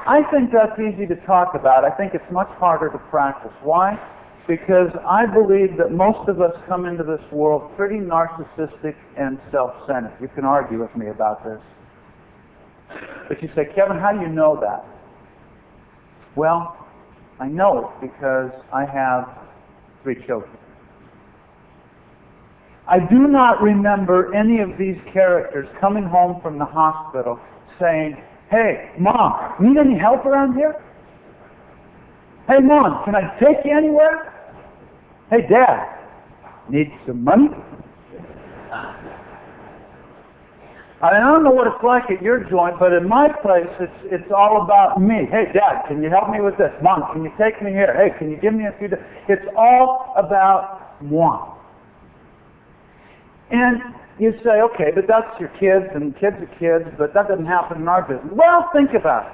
I think that's easy to talk about. I think it's much harder to practice. Why? Because I believe that most of us come into this world pretty narcissistic and self-centered. You can argue with me about this. But you say, Kevin, how do you know that? Well, I know it because I have 3 children. I do not remember any of these characters coming home from the hospital saying, hey, Mom, need any help around here? Hey, Mom, can I take you anywhere? Hey, Dad, need some money? I don't know what it's like at your joint, but in my place, it's all about me. Hey, Dad, can you help me with this? Mom, can you take me here? Hey, can you give me a few days? It's all about moi. And you say, okay, but that's your kids, and kids are kids, but that doesn't happen in our business. Well, think about it.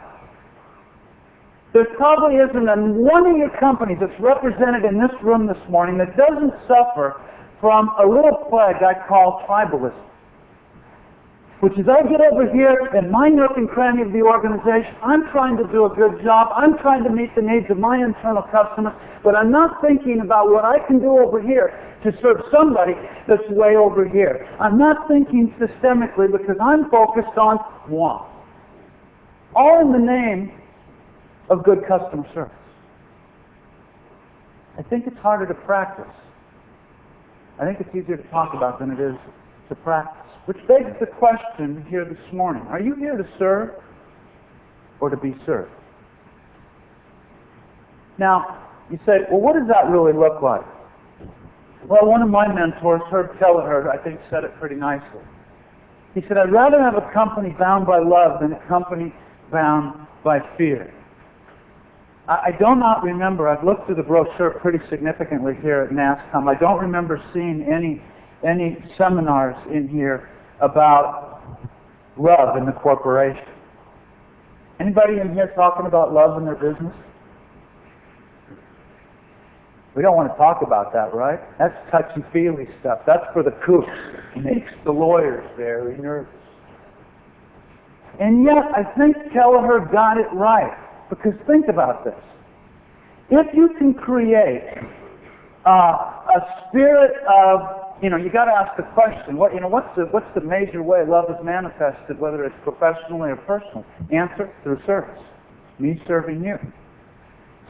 There probably isn't one of your companies that's represented in this room this morning that doesn't suffer from a little plague I call tribalism. Which is, I get over here in my nook and cranny of the organization, I'm trying to do a good job, I'm trying to meet the needs of my internal customers, but I'm not thinking about what I can do over here to serve somebody that's way over here. I'm not thinking systemically because I'm focused on moi. All in the name of good customer service. I think it's harder to practice. I think it's easier to talk about than it is to practice. Which begs the question here this morning. Are you here to serve or to be served? Now, you say, well, what does that really look like? Well, one of my mentors, Herb Kelleher, I think said it pretty nicely. He said, I'd rather have a company bound by love than a company bound by fear. I do not remember, I've looked through the brochure pretty significantly here at NASSCOM. I don't remember seeing any seminars in here about love in the corporation. Anybody in here talking about love in their business? We don't want to talk about that, right? That's touchy-feely stuff. That's for the kooks. It makes the lawyers very nervous. And yet, I think Kelleher got it right. Because think about this. If you can create a spirit of, you got to ask the question, what's the major way love is manifested, whether it's professionally or personally? Answer, through service. Me serving you.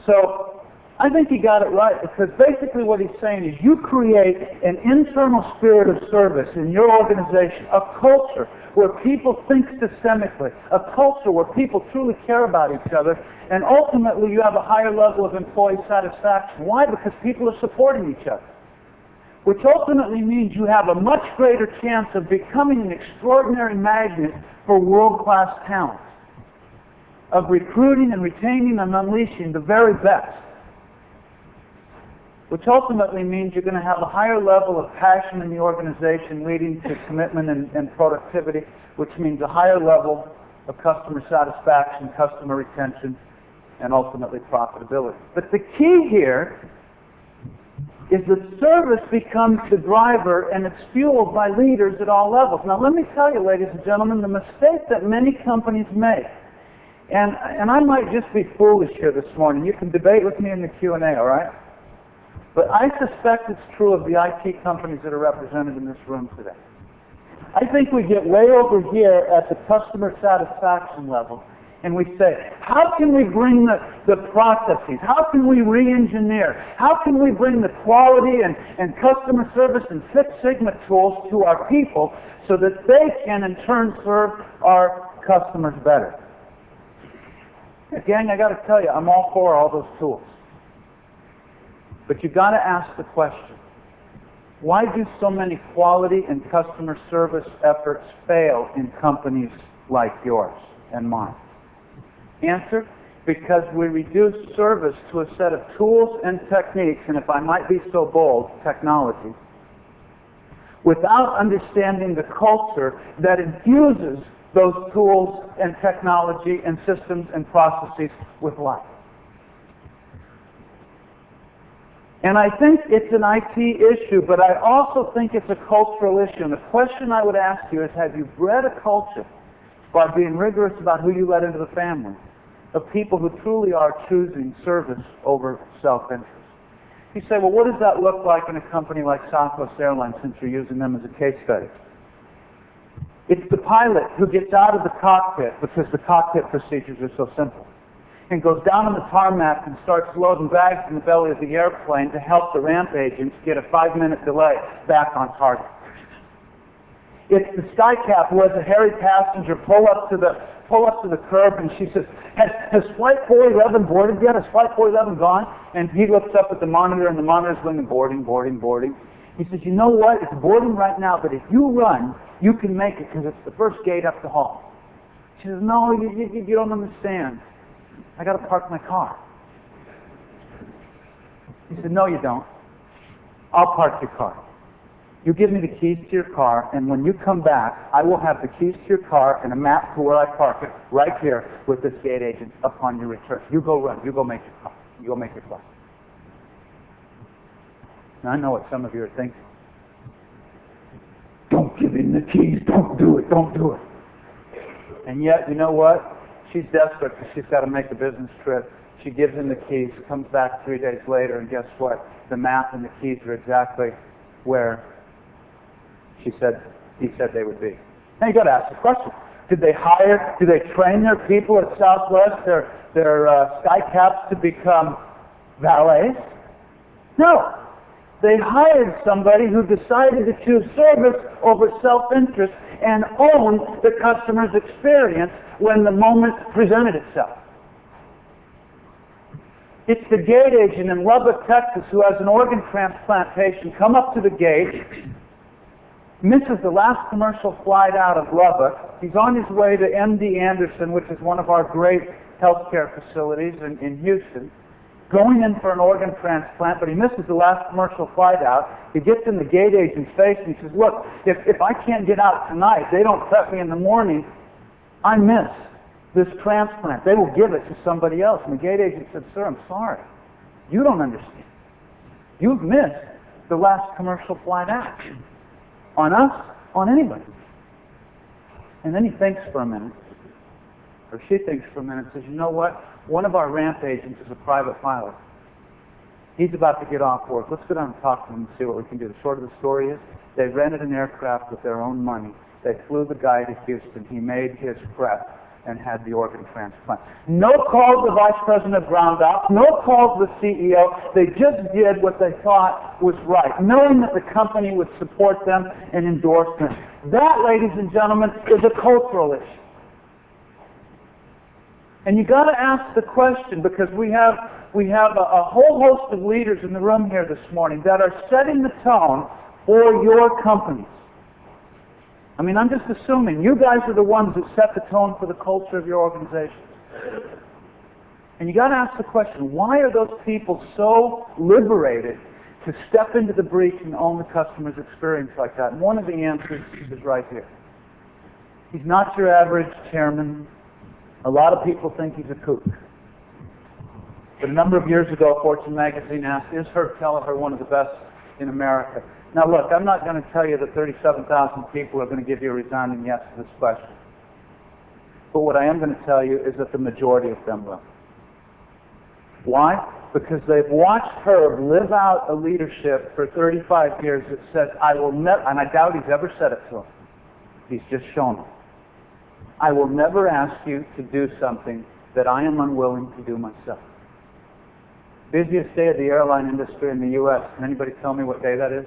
So, I think he got it right, because basically what he's saying is you create an internal spirit of service in your organization, a culture where people think systemically, a culture where people truly care about each other, and ultimately you have a higher level of employee satisfaction. Why? Because people are supporting each other. Which ultimately means you have a much greater chance of becoming an extraordinary magnet for world-class talent, of recruiting and retaining and unleashing the very best. Which ultimately means you're going to have a higher level of passion in the organization leading to commitment and productivity, which means a higher level of customer satisfaction, customer retention, and ultimately profitability. But the key here is that service becomes the driver, and it's fueled by leaders at all levels. Now let me tell you, ladies and gentlemen, the mistake that many companies make, and I might just be foolish here this morning. You can debate with me in the Q&A, all right? But I suspect it's true of the IT companies that are represented in this room today. I think we get way over here at the customer satisfaction level, and we say, how can we bring the processes? How can we re-engineer? How can we bring the quality and customer service and Six Sigma tools to our people so that they can in turn serve our customers better? Gang, I got to tell you, I'm all for all those tools. But you've got to ask the question, why do so many quality and customer service efforts fail in companies like yours and mine? Answer, because we reduce service to a set of tools and techniques, and if I might be so bold, technology, without understanding the culture that infuses those tools and technology and systems and processes with life. And I think it's an IT issue, but I also think it's a cultural issue. And the question I would ask you is, have you bred a culture by being rigorous about who you let into the family? of people who truly are choosing service over self-interest. You say, well, what does that look like in a company like Southwest Airlines, since you're using them as a case study? It's the pilot who gets out of the cockpit, because the cockpit procedures are so simple, and goes down on the tarmac and starts loading bags in the belly of the airplane to help the ramp agents get a 5-minute delay back on target. It's the skycap who has a hairy passenger pull up to the curb, and she says, has Flight 411 boarded yet? Has Flight 411 gone? And he looks up at the monitor, and the monitor's going boarding, boarding, boarding. He says, you know what? It's boarding right now, but if you run, you can make it because it's the first gate up the hall. She says, no, you don't understand. I got to park my car. He said, no, you don't. I'll park your car. You give me the keys to your car, and when you come back, I will have the keys to your car and a map to where I park it right here with this gate agent upon your return. You go run. You go make your car. You go make your flight. Now, I know what some of you are thinking. Don't give him the keys. Don't do it. Don't do it. And yet, you know what? She's desperate because she's got to make a business trip. She gives him the keys, comes back 3 days later, and guess what? The map and the keys are exactly where he said they would be. Now you got to ask the question: did they train their people at Southwest, their skycaps, to become valets? No. They hired somebody who decided to choose service over self-interest and own the customer's experience when the moment presented itself. It's the gate agent in Lubbock, Texas, who has an organ transplantation come up to the gate, misses the last commercial flight out of Lubbock. He's on his way to MD Anderson, which is one of our great healthcare facilities in Houston, going in for an organ transplant, but he misses the last commercial flight out. He gets in the gate agent's face and he says, look, if I can't get out tonight, they don't prep me in the morning, I miss this transplant. They will give it to somebody else. And the gate agent said, sir, I'm sorry. You don't understand. You've missed the last commercial flight out. On us, on anybody. And then he thinks for a minute, or she thinks for a minute, and says, you know what? One of our ramp agents is a private pilot. He's about to get off work. Let's go down and talk to him and see what we can do. The short of the story is, they rented an aircraft with their own money. They flew the guy to Houston. He made his prep and had the organ transplant. No call to the vice president of ground ops, no call to the CEO. They just did what they thought was right, knowing that the company would support them and endorse them. That, ladies and gentlemen, is a cultural issue. And you got to ask the question, because we have a whole host of leaders in the room here this morning that are setting the tone for your companies. I mean, I'm just assuming you guys are the ones that set the tone for the culture of your organization. And you got to ask the question, why are those people so liberated to step into the breach and own the customer's experience like that? And one of the answers is right here. He's not your average chairman. A lot of people think he's a kook. But a number of years ago, Fortune magazine asked, is Herb Kelleher one of the best in America? Now look, I'm not going to tell you that 37,000 people are going to give you a resounding yes to this question. But what I am going to tell you is that the majority of them will. Why? Because they've watched Herb live out a leadership for 35 years that says, I will never, and I doubt he's ever said it to them. He's just shown them. I will never ask you to do something that I am unwilling to do myself. Busiest day of the airline industry in the U.S. Can anybody tell me what day that is?